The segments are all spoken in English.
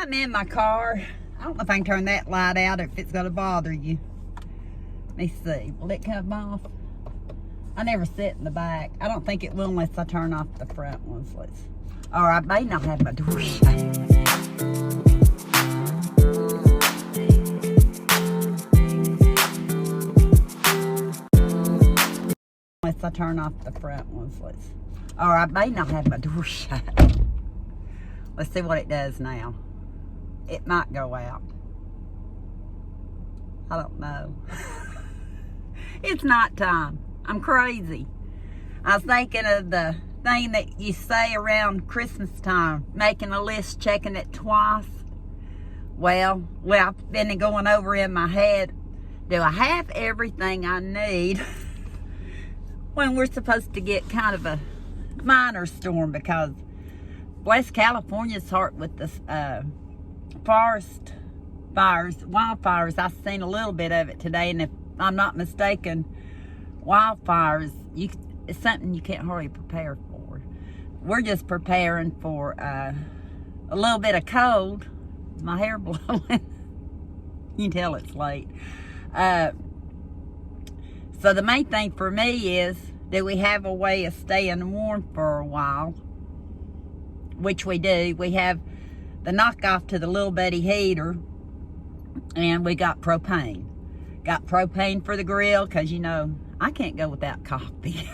I'm in my car. I don't know if I can turn that light out if it's going to bother you. Let me see. Will it come off? I never sit in the back. I don't think it will unless I turn off the front ones. Or I may not have my door shut. Unless I turn off the front ones. Or I may not have my door shut. Let's see what it does now. It might go out. I don't know. It's night time. I'm crazy. I was thinking of the thing that you say around Christmas time, making a list, checking it twice. Well, I've been going over in my head, do I have everything I need when we're supposed to get kind of a minor storm? Because bless California's heart with the forest fires, wildfires. I've seen a little bit of it today, and if I'm not mistaken, wildfires, it's something you can't hardly prepare for. We're just preparing for a little bit of cold. My hair blowing. You can tell it's late. So the main thing for me is, do we have a way of staying warm for a while? Which we do. We have the knockoff to the little bitty heater, and we got propane. Got propane for the grill, because you know, I can't go without coffee.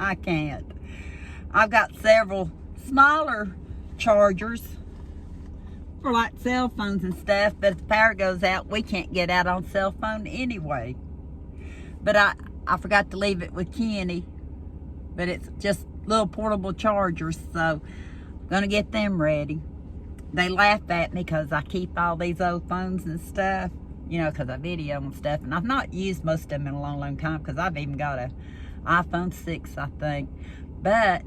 I can't. I've got several smaller chargers for like cell phones and stuff, but if the power goes out, we can't get out on cell phone anyway. But I forgot to leave it with Kenny, but it's just little portable chargers, so I'm gonna get them ready. They laugh at me because I keep all these old phones and stuff, you know, because I video and stuff, and I've not used most of them in a long, long time, because I've even got a iPhone 6, I think. But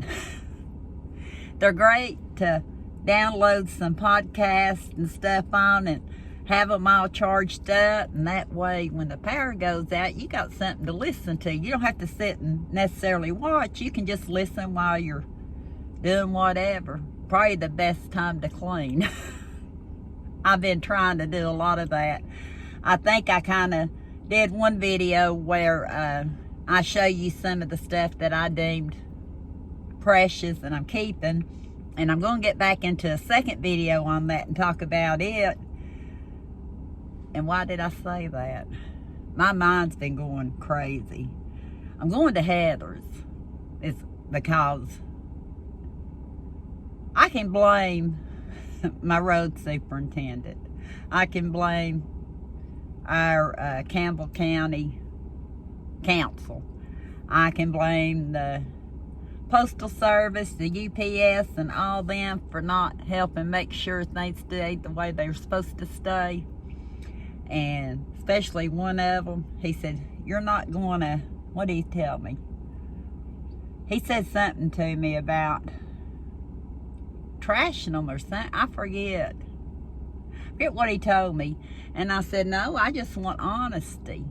they're great to download some podcasts and stuff on and have them all charged up, and that way when the power goes out, you got something to listen to. You don't have to sit and necessarily watch. You can just listen while you're doing whatever. Probably the best time to clean. I've been trying to do a lot of that. I think I kind of did one video where I show you some of the stuff that I deemed precious and I'm keeping, and I'm going to get back into a second video on that and talk about it. And why did I say that? My mind's been going crazy. I'm going to Heather's. It's because I can blame my road superintendent. I can blame our Campbell County Council. I can blame the Postal Service, the UPS, and all them for not helping make sure things stayed the way they were supposed to stay. And especially one of them, he said, you're not going to, what did he tell me? He said something to me about trashing them or something. I forget what he told me. And I said, no, I just want honesty.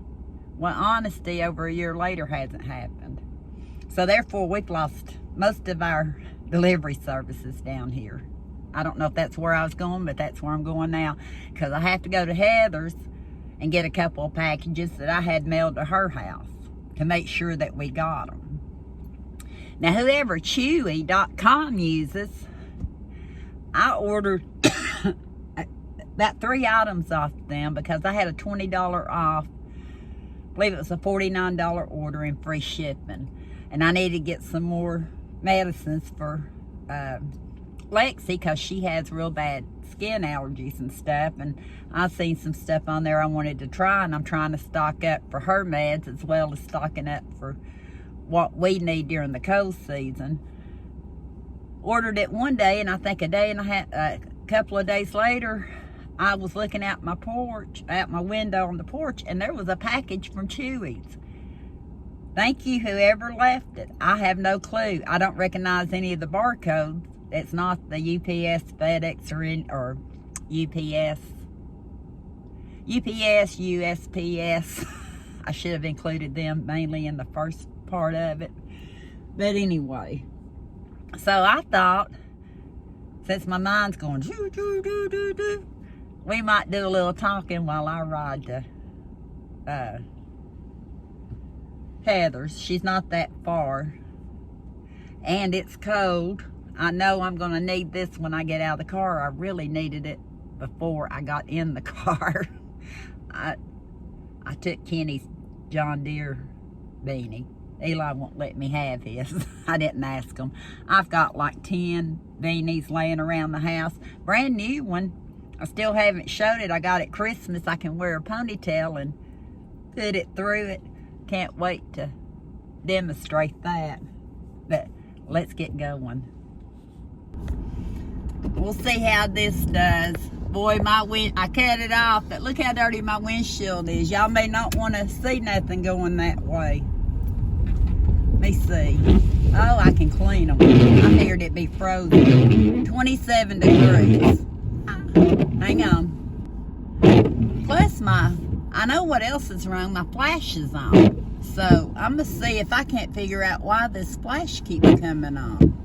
Well, honesty over a year later hasn't happened. So therefore, we've lost most of our delivery services down here. I don't know if that's where I was going, but that's where I'm going now, because I have to go to Heather's and get a couple of packages that I had mailed to her house to make sure that we got them. Now, whoever Chewy.com uses, I ordered about 3 items off them because I had a $20 off. I believe it was a $49 order and free shipping. And I need to get some more medicines for Lexi, because she has real bad skin allergies and stuff, and I've seen some stuff on there I wanted to try, and I'm trying to stock up for her meds as well as stocking up for what we need during the cold season. Ordered it one day, and I think a couple of days later, I was looking out my porch, out my window on the porch, and there was a package from Chewy's. Thank you, whoever left it. I have no clue. I don't recognize any of the barcodes. It's not the UPS, FedEx, or UPS, USPS. I should have included them mainly in the first part of it. But anyway, so I thought, since my mind's going doo, doo, doo, doo, doo, we might do a little talking while I ride to Heather's. She's not that far. And it's cold. I know I'm going to need this when I get out of the car. I really needed it before I got in the car. I took Kenny's John Deere beanie. Eli won't let me have his. I didn't ask him. I've got like 10 beanies laying around the house. Brand new one. I still haven't showed it. I got it Christmas. I can wear a ponytail and put it through it. Can't wait to demonstrate that. But let's get going. We'll see how this does. Boy, I cut it off, but look how dirty my windshield is. Y'all may not want to see nothing going that way. Let me see. Oh, I can clean them. I figured it'd be frozen. 27 degrees. Hang on. Plus I know what else is wrong. My flash is on. So I'm going to see if I can't figure out why this flash keeps coming on.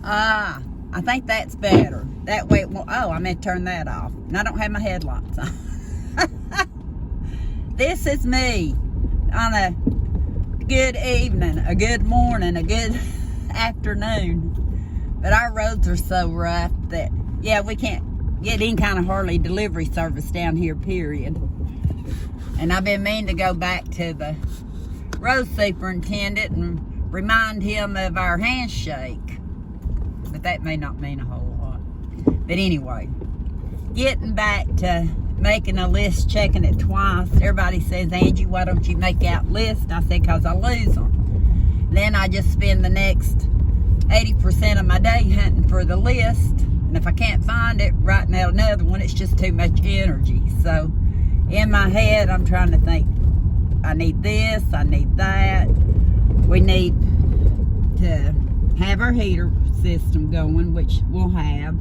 I think that's better. That way it won't. Oh, I meant to turn that off. And I don't have my headlights on. This is me on a good evening, a good morning, a good afternoon. But our roads are so rough that, yeah, we can't get any kind of hardly delivery service down here, period. And I've been meaning to go back to the road superintendent and remind him of our handshake. But that may not mean a whole lot. But anyway, getting back to making a list, checking it twice. Everybody says, Angie, why don't you make out lists? I said, because I lose them. Then I just spend the next 80% of my day hunting for the list. And if I can't find it, writing out another one, it's just too much energy. So in my head, I'm trying to think, I need this, I need that. We need to have our heater system going, which we'll have.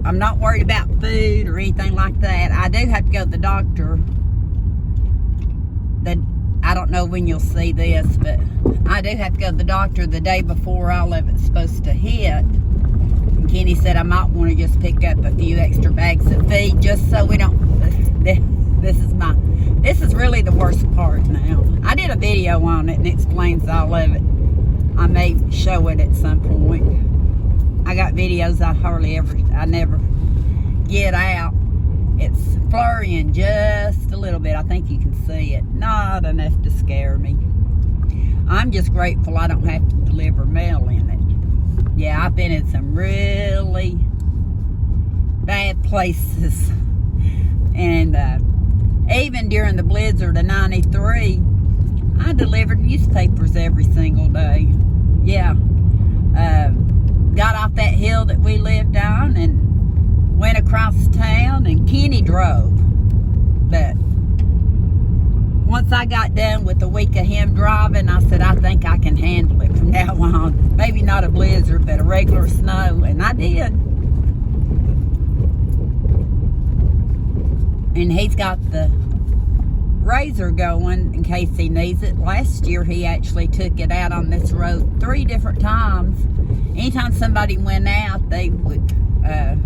I'm not worried about food or anything like that. I do have to go to the doctor. I don't know when you'll see this, but I do have to go to the doctor the day before all of it's supposed to hit. And Kenny said I might want to just pick up a few extra bags of feed just so we don't. This is really the worst part now. I did a video on it and it explains all of it. I may show it at some point. I got videos I never get out. It's flurrying just a little bit. I think you can see it. Not enough to scare me. I'm just grateful I don't have to deliver mail in it. Yeah, I've been in some really bad places. And even during the blizzard of 93, I delivered newspapers every single day. Yeah. Got off that hill that we lived on and went across town, and Kenny drove. But once I got done with a week of him driving, I said, I think I can handle it from now on. Maybe not a blizzard, but a regular snow. And I did. And he's got the razor going in case he needs it. Last year he actually took it out on this road 3 different times. Anytime somebody went out, they would, if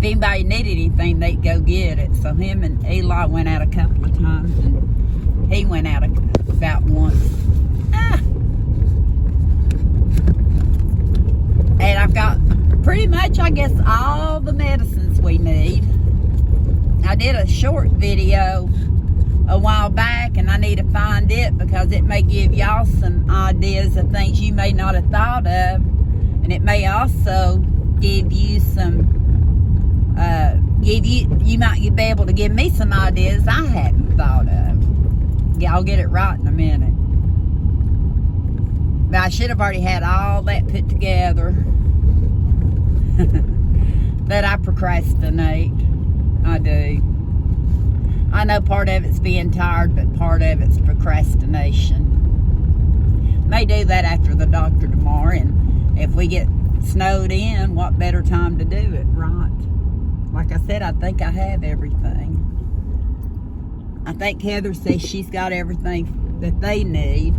anybody needed anything, they'd go get it. So him and Eli went out a couple of times, and he went out about once. And I've got pretty much, I guess, all the medicines we need. I did a short video a while back, and I need to find it because it may give y'all some ideas of things you may not have thought of, and it may also give you some you might be able to give me some ideas I hadn't thought of. Yeah, I'll get it right in a minute. But I should have already had all that put together. But I procrastinate. I do. I know part of it's being tired, but part of it's procrastination. May do that after the doctor tomorrow, and if we get snowed in, what better time to do it, right? Like I said, I think I have everything. I think Heather says she's got everything that they need.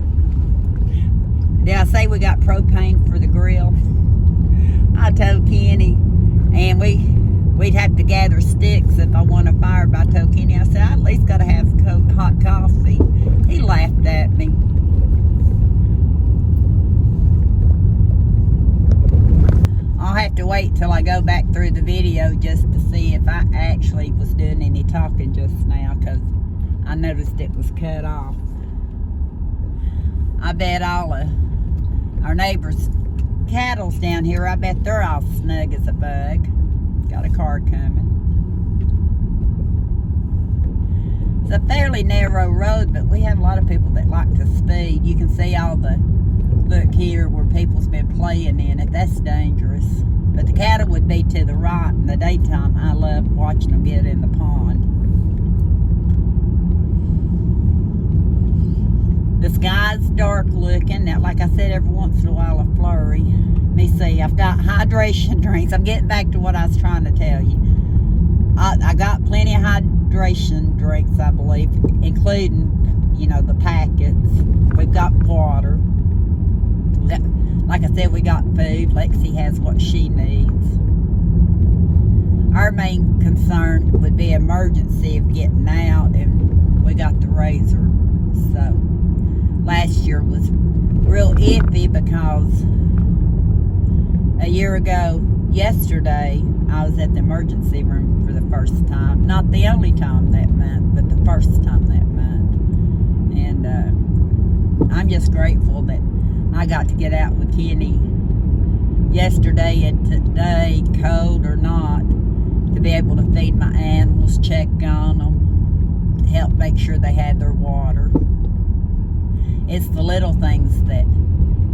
Did I say we got propane for the grill? I told Kenny, and we'd have to gather sticks if I want a fire. But I told Kenny, I said, I at least got to have hot coffee. He laughed at me. I'll have to wait till I go back through the video just to see if I actually was doing any talking just now, because I noticed it was cut off. I bet all of our neighbors' cattle's down here, I bet they're all snug as a bug. Got a car coming. It's a fairly narrow road, but we have a lot of people that like to speed. You can see all the, look here where people's been playing in it. That's dangerous. But the cattle would be to the right in the daytime. I love watching them get in the pond. The sky's dark looking. Now, like I said, every once in a while a flurry. Let me see, I've got hydration drinks. I'm getting back to what I was trying to tell you. I got plenty of hydration drinks, I believe, including, you know, the packets. We've got water. Like I said, we got food. Lexi has what she needs. Our main concern would be emergency of getting out, and we got the razor. So last year was real iffy because a year ago yesterday I was at the emergency room for the first time. Not the only time that month, but the first time that month. And I'm just grateful that I got to get out with Kenny yesterday and today, cold or not, to be able to feed my animals, check on them, help make sure they had their water. It's the little things that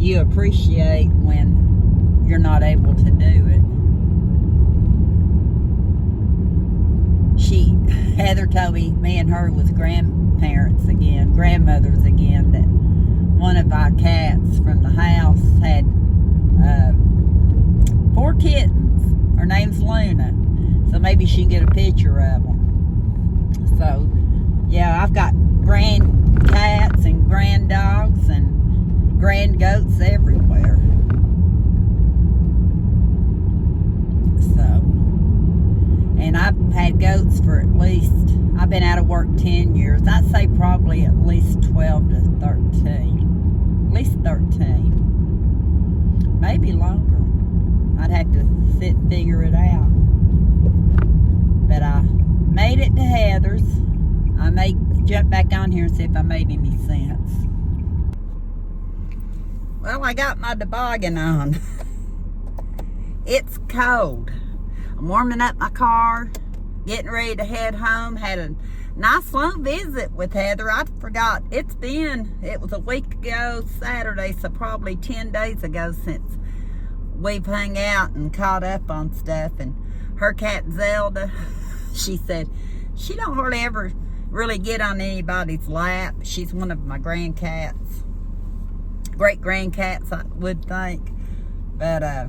you appreciate when you're not able to do it. Heather told me and her was grandmothers again, that one of our cats from the house had 4 kittens. Her name's Luna, so maybe she can get a picture of them. So yeah, I've got grand cats and grand dogs and grand goats everywhere. So, and I've had goats for at least, I've been out of work 10 years. I'd say probably at least 12 to 13. At least 13. Maybe longer. I'd have to sit and figure it out. But I made it to Heather's. I may jump back on here and see if I made any sense. Well, I got my toboggan on. It's cold. I'm warming up my car, getting ready to head home. Had a nice long visit with Heather. I forgot, it was a week ago Saturday, so probably 10 days ago since we've hung out and caught up on stuff. And her cat Zelda, she said she don't hardly ever really get on anybody's lap. She's one of my grandcats, great grandcats, I would think. But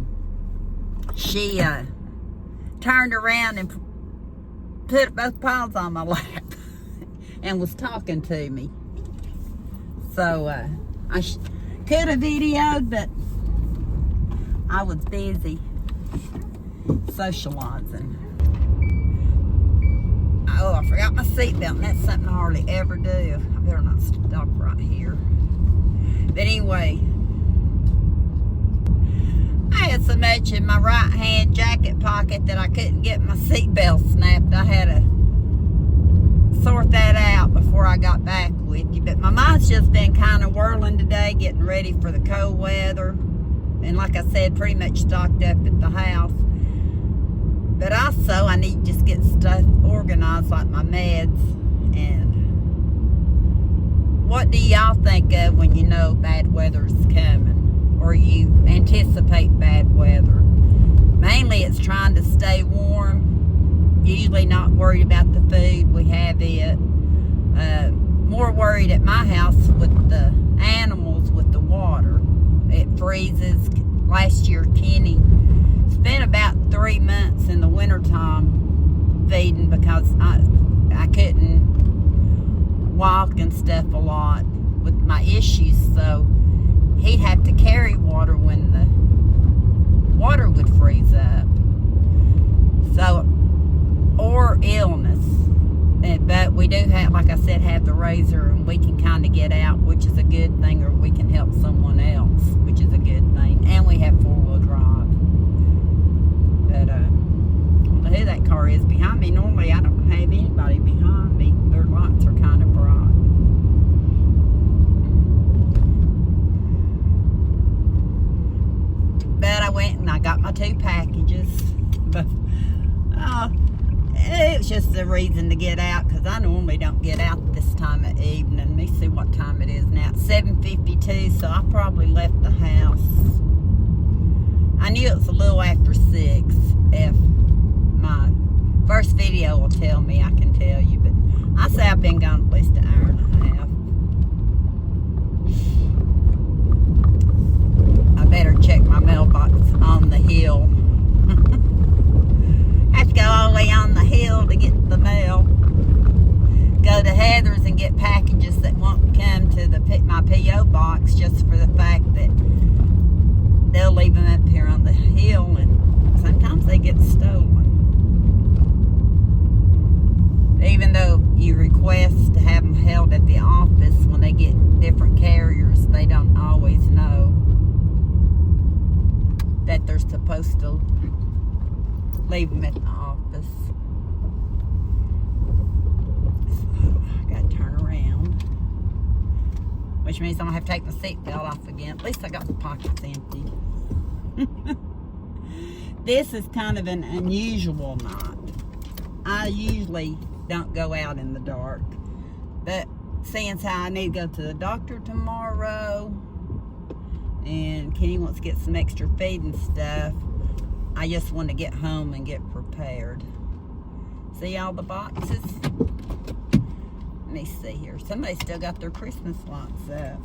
she turned around and put both paws on my lap and was talking to me. So I could have videoed, but I was busy socializing. Oh, I forgot my seatbelt, and that's something I hardly ever do. I better not stop right here. But anyway, I had so much in my right hand jacket pocket that I couldn't get my seatbelt snapped. I had to sort that out before I got back with you. But my mind's just been kind of whirling today, getting ready for the cold weather. And like I said, pretty much stocked up at the house. But also, I need to just get stuff organized, like my meds. And what do y'all think of when you know bad weather's coming, or you anticipate bad weather? Mainly it's trying to stay warm, usually not worried about the food. We have it. More worried at my house with the animals, with the water. It freezes. Last year, Kenny spent about 3 months in the wintertime feeding because I couldn't walk and stuff a lot with my issues. So he'd have to carry water when the water would freeze up. So, or illness. But we do have, like I said, have the razor, and we can kind of get out, which is a good thing, or we can help someone else, which is a good thing. And we have 4-wheel drive. But I don't know who that car is behind me. Normally I don't have anybody behind me. Their lights are kind of bright. But I went and I got my 2 packages. But it's just a reason to get out, because I normally don't get out this time of evening. Let me see what time it is now. It's 7:52, so I probably left the house. I knew it was a little after 6. If my first video will tell me, I can tell you. But I say I've been gone at least an hour and a half. I better check my mailbox on the hill. Have to go all the way on the hill to get the mail. Go to Heather's and get packages that won't come to my P.O. box, just for the fact that they'll leave them up here on the hill, and sometimes they get stolen. Even though you request to have them held at the office, when they get different carriers, they don't always know that they're supposed to leave them at the office. So I gotta turn around, which means I'm gonna have to take my seatbelt off again. At least I got the pockets empty. This is kind of an unusual night. I usually don't go out in the dark, but seeing how I need to go to the doctor tomorrow, and Kenny wants to get some extra feed and stuff, I just want to get home and get prepared. See all the boxes? Let me see here. Somebody still got their Christmas lights up.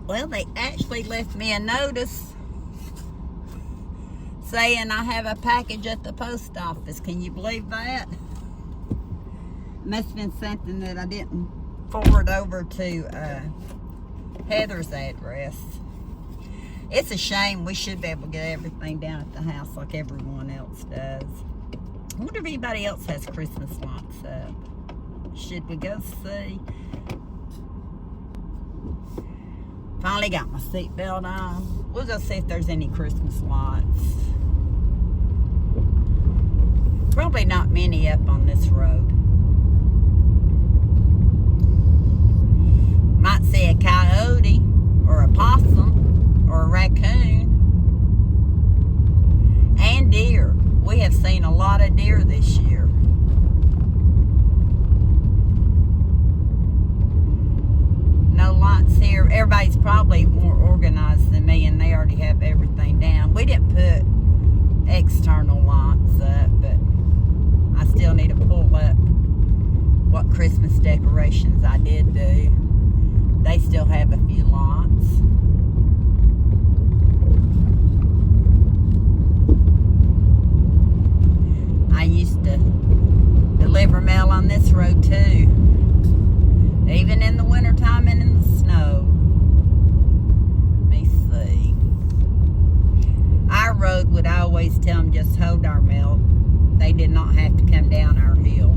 Well, they actually left me a notice saying I have a package at the post office. Can you believe that? Must have been something that I didn't forward over to Heather's address. It's a shame. We should be able to get everything down at the house like everyone else does. I wonder if anybody else has Christmas lights up. Should we go see? Finally got my seatbelt on. We'll go see if there's any Christmas lights. Probably not many up on this road. Might see a coyote or a possum or a raccoon. And deer. We have seen a lot of deer this year. No lights here. Everybody's probably more organized than me, and they already have everything down. We didn't put external lights up, but I still need to pull up what Christmas decorations I did do. They still have a few lights. I used to deliver mail on this road too, even in the wintertime and in the snow. Let me see. Our road would always tell them just hold our mail. They did not have to come down our hill.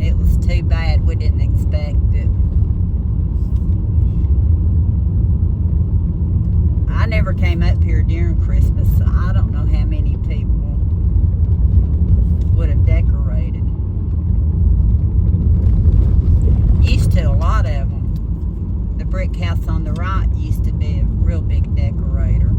It was too bad. We didn't expect it. I never came up here during Christmas, so I don't know how many people would have decorated. Used to, a lot of them. The brick house on the right used to be a real big decorator.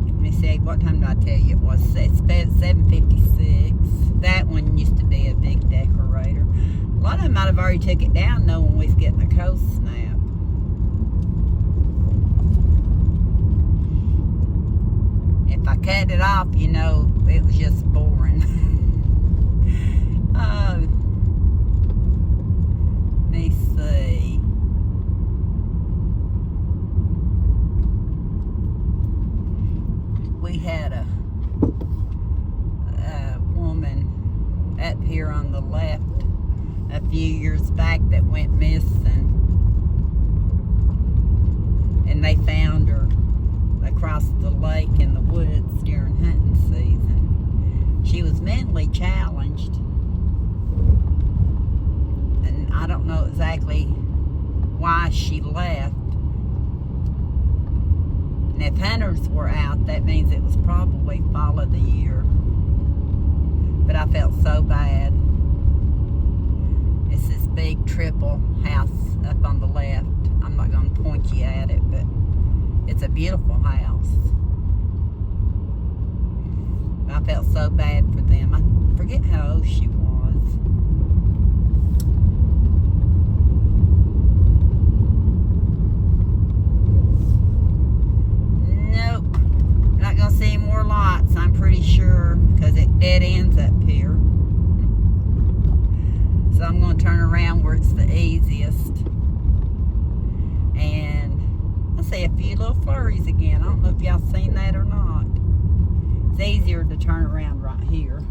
Let me see, what time did I tell you it was? It's 7:56. That one used to be a big decorator. A lot of them might have already took it down though when we was getting a cold snap. If I cut it off, you know, it was just boring. me see. We had a woman up here on the left a few years back that went missing, and they found her across the lake in the woods during hunting season. She was mentally challenged, and I don't know exactly why she left. And if hunters were out, that means it was probably fall of the year. But I felt so bad. It's this big triple house up on the left. I'm not going to point you at it, but it's a beautiful house. I felt so bad for them. I forget how old she was. Nope. Not going to see more lights, I'm pretty sure, because it dead ends up here. So I'm going to turn around where it's the easiest. And I see a few little flurries again. I don't know if y'all seen that or not. It's easier to turn around right here.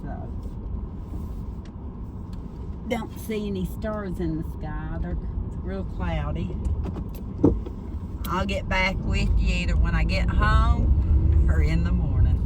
So, don't see any stars in the sky. They're real cloudy. I'll get back with you either when I get home or in the morning.